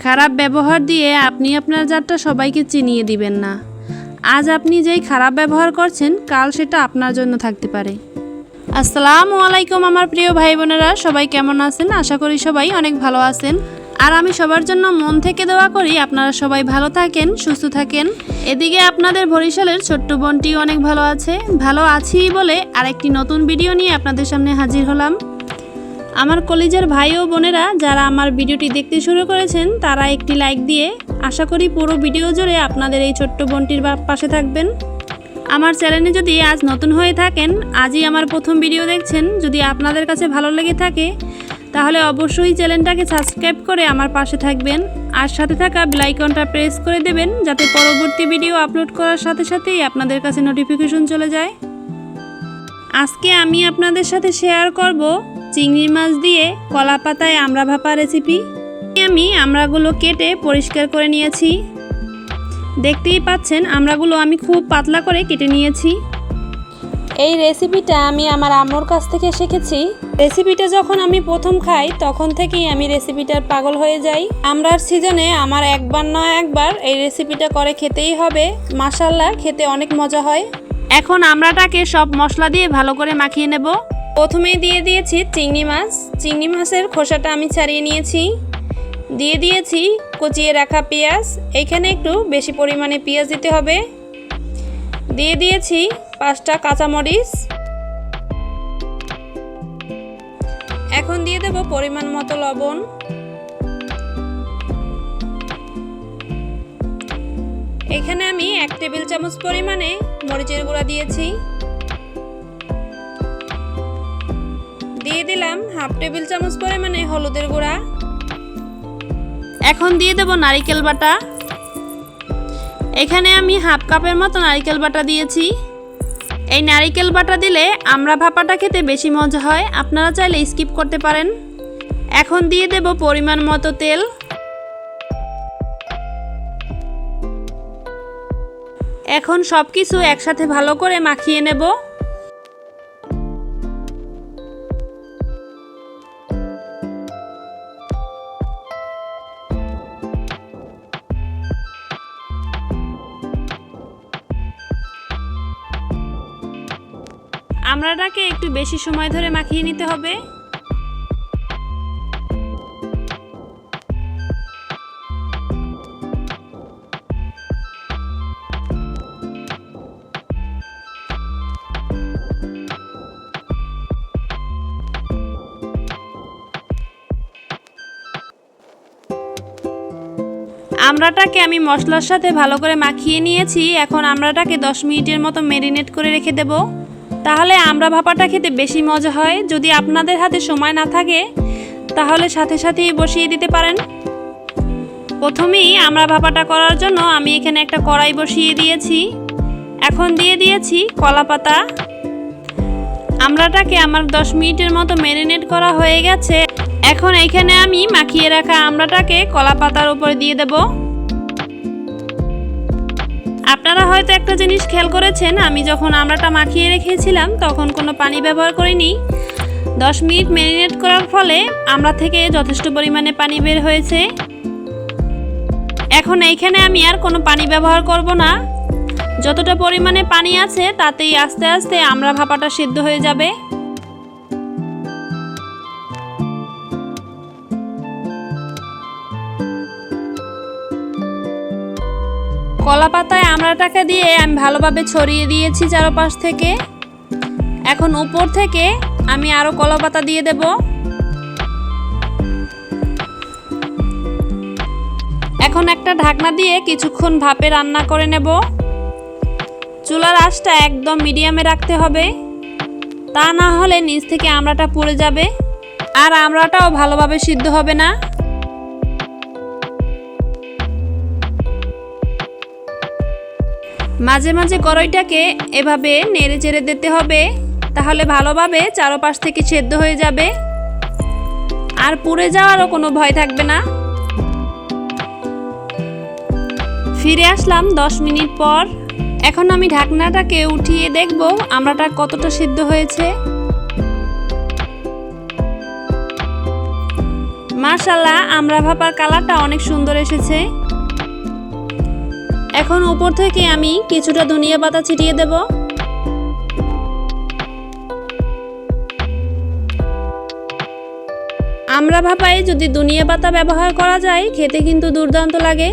খারাপ ব্যবহার দিয়ে আপনি আপনার জাতটা সবাইকে চিনিয়ে দিবেন না। আজ আপনি যেই খারাপ ব্যবহার করছেন, কাল সেটা আপনার জন্য থাকতে পারে। আসসালামু আলাইকুম আমার প্রিয় ভাই বোনেরা, সবাই কেমন আছেন? আশা করি সবাই অনেক ভালো আছেন। আর আমি সবার জন্য মন থেকে দোয়া করি আপনারা সবাই ভালো থাকেন, সুস্থ থাকেন। এদিকে আপনাদের বরিশালের ছোট্ট বোনটি অনেক ভালো আছে, ভালো আছি বলে আরেকটি নতুন ভিডিও নিয়ে আপনাদের সামনে হাজির হলাম। আমার কলিজার ভাই ও বোনেরা যারা আমার ভিডিওটি দেখতে শুরু করেছেন তারা একটি লাইক দিয়ে আশা করি পুরো ভিডিও জুড়ে আপনাদের এই ছোট্ট বোনটির পাশে থাকবেন। আমার চ্যানেলে যদি আজ নতুন হয়ে থাকেন, আজই আমার প্রথম ভিডিও দেখছেন, যদি আপনাদের কাছে ভালো লেগে থাকে তাহলে অবশ্যই চ্যানেলটাকে সাবস্ক্রাইব করে আমার পাশে থাকবেন আর সাথে থাকা বেল আইকনটা প্রেস করে দেবেন যাতে পরবর্তী ভিডিও আপলোড করার সাথে সাথেই আপনাদের কাছে নোটিফিকেশন চলে যায়। আজকে আমি আপনাদের সাথে শেয়ার করব চিংড়ি মাছ দিয়ে কলা পাতায় আমড়া ভাপা রেসিপি। আমি আমড়াগুলো কেটে পরিষ্কার করে নিয়েছি। দেখতেই পাচ্ছেন আমড়াগুলো আমি খুব পাতলা করে কেটে নিয়েছি। এই রেসিপিটা আমি আমার আম্মুর কাছ থেকে শিখেছি। রেসিপিটা যখন আমি প্রথম খাই তখন থেকেই আমি রেসিপিটার পাগল হয়ে যাই। আমড়ার সিজনে আমার একবার নয় একবার এই রেসিপিটা করে খেতেই হবে। মাশাআল্লাহ, খেতে অনেক মজা হয়। এখন আমড়াটাকে সব মশলা দিয়ে ভালো করে মাখিয়ে নেব। প্রথমেই দিয়ে দিয়েছি চিংড়ি মাছ। চিংড়ি মাছের খোসাটা আমি ছাড়িয়ে নিয়েছি। দিয়ে দিয়েছি কুচিয়ে রাখা পেঁয়াজ, এইখানে একটু বেশি পরিমাণে পেঁয়াজ দিতে হবে। দিয়ে দিয়েছি 5টা কাঁচামরিচ। এখন দিয়ে দেব পরিমাণ মতো লবণ। এখানে আমি 1 টেবিল চামচ পরিমাণে মরিচের গুঁড়া দিয়েছি। দিয়ে দিলাম 1/2 টেবিল চামচ পরিমাণে হলুদের গুঁড়া। এখন দিয়ে দেব নারিকেল বাটা। এখানে আমি 1/2 কাপের মতো নারিকেল বাটা দিয়েছি। এই নারিকেল বাটা দিলে আমড়া ভাপাটা খেতে বেশি মজা হয়, আপনারা চাইলে স্কিপ করতে পারেন। এখন দিয়ে দেব পরিমাণ মতো তেল। এখন সবকিছু একসাথে ভালো করে মাখিয়ে নেব। আমড়াটাকে একটু বেশি সময় ধরে মাখিয়ে নিতে হবে। আমড়াটাকে আমি মশলার সাথে ভালো করে মাখিয়ে নিয়েছি। এখন আমড়াটাকে 10 মিনিটের মতো ম্যারিনেট করে রেখে দেব, তাহলে আমড়া ভাপাটা খেতে বেশি মজা হয়। যদি আপনাদের হাতে সময় না থাকে তাহলে সাথে সাথেই বসিয়ে দিতে পারেন। প্রথমেই আমড়া ভাপাটা করার জন্য আমি এখানে একটা কড়াই বসিয়ে দিয়েছি। এখন দিয়ে দিয়েছি কলা পাতা। আমড়াটাকে আমার 10 মিনিটের মতো ম্যারিনেট করা হয়ে গেছে। এখন এইখানে আমি মাখিয়ে রাখা আমড়াটাকে কলা পাতার উপরে দিয়ে দেব। আপনারা হয়তো একটা জিনিস খেয়াল করেছেন, আমি যখন আমড়াটা মাখিয়ে রেখেছিলাম তখন কোনো পানি ব্যবহার করিনি। 10 মিনিট ম্যারিনেট করার ফলে আমড়া থেকে যথেষ্ট পরিমাণে পানি বের হয়েছে। এখন এইখানে আমি আর কোনো পানি ব্যবহার করব না। যতটা পরিমাণে পানি আছে তাতেই আস্তে আস্তে আমড়া ভাপাটা সিদ্ধ হয়ে যাবে। কলা পাতায় আমড়াটাকে দিয়ে আমি ভালোভাবে ছড়িয়ে দিয়েছি চারপাশ থেকে। এখন উপর থেকে আমি আরো কলা পাতা দিয়ে দেব। এখন একটা ঢাকনা দিয়ে কিছুক্ষণ ভাপে রান্না করে নেব। চুলার আঁচটা একদম মিডিয়ামে রাখতে হবে, তা না হলে নিচ থেকে আমড়াটা পুড়ে যাবে আর আমড়াটাও ভালোভাবে সিদ্ধ হবে না। মাঝে মাঝে কড়াইটাকে এভাবে নেড়ে চেড়ে দিতে হবে, তাহলে ভালোভাবে চারপাশ থেকে সেদ্ধ হয়ে যাবে আর পুড়ে যাওয়ারও কোনো ভয় থাকবে না। ফিরে আসলাম 10 মিনিট পর। এখন আমি ঢাকনাটাকে উঠিয়ে দেখব আমড়াটা কতটা সিদ্ধ হয়েছে। মাশাআল্লাহ, আমড়া ভাপার কালারটা অনেক সুন্দর এসেছে। এখন উপর থেকে আমি কিছুটা ধনিয়া পাতা ছিটিয়ে দেব। আমড়া ভাপায় যদি ধনিয়া পাতা ব্যবহার করা যায় খেতে কিন্তু দুর্দান্ত লাগে।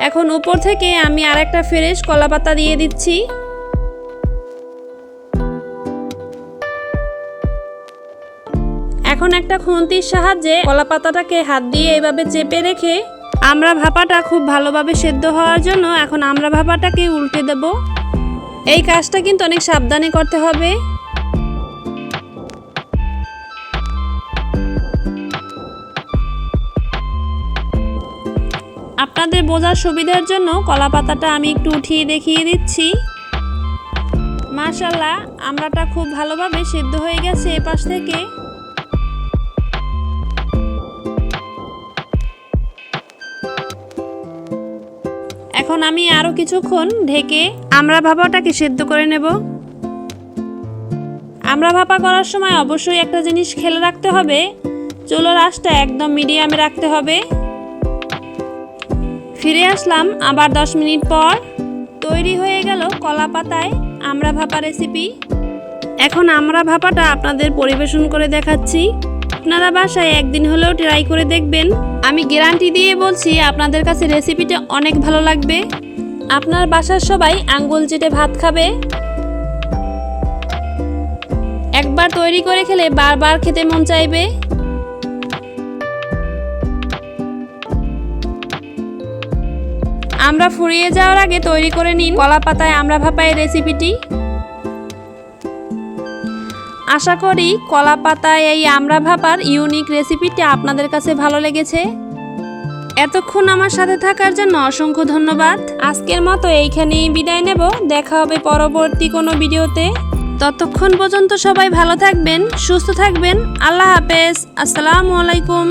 এখন উপর থেকে আমি আরেকটা ফ্রেশ কলা পাতা দিয়ে দিচ্ছি। এখন একটা খুন্তির সাহায্যে কলা পাতাটাকে হাত দিয়ে এভাবে চেপে রেখে আমড়া ভাপাটা খুব ভালোভাবে সেদ্ধ হওয়ার জন্য এখন আমড়া ভাপাটাকে উল্টে দেব। এই কাজটা কিন্তু অনেক সাবধানে করতে হবে। আপনাদের বোঝার সুবিধার জন্য কলা পাতাটা আমি একটু উঠিয়ে দেখিয়ে দিচ্ছি। মাশাআল্লাহ, আমড়াটা খুব ভালোভাবে সেদ্ধ হয়ে গেছে এপাশ থেকে। এখন আমি আরো কিছুক্ষণ ঢেকে আমড়া ভাপাটাকে সেদ্ধ করে নেব। আমড়া ভাপা করার সময় অবশ্যই একটা জিনিস খেয়াল রাখতে হবে, চুলার আঁচটা একদম মিডিয়ামে রাখতে হবে। ফিরে আসলাম আবার 10 মিনিট পর। তৈরি হয়ে গেল কলা পাতায় আমড়া ভাপা রেসিপি। এখন আমড়া ভাপাটা আপনাদের পরিবেশন করে দেখাচ্ছি। আপনারা বাসায় একদিন হলেও ট্রাই করে দেখবেন। আমি গ্যারান্টি দিয়ে বলছি আপনাদের কাছে রেসিপিটা অনেক ভালো লাগবে। আপনার বাসার সবাই আঙ্গুল চেটে ভাত খাবে। একবার তৈরি করে খেলে বারবার খেতে মন চাইবে। আমরা ফুরিয়ে যাওয়ার আগে তৈরি করে নিন কলা পাতায় আমড়া ভাপায় রেসিপিটি। আশা করি কলা পাতায় এই আমড়া ভাপার ইউনিক রেসিপিটা আপনাদের কাছে ভালো লেগেছে। এতক্ষণ আমার সাথে থাকার জন্য অসংখ্য ধন্যবাদ। আজকের মতো এইখানেই বিদায় নেব। দেখা হবে পরবর্তী কোনো ভিডিওতে। ততক্ষণ পর্যন্ত সবাই ভালো থাকবেন, সুস্থ থাকবেন। আল্লাহ হাফেজ। আসসালামু আলাইকুম।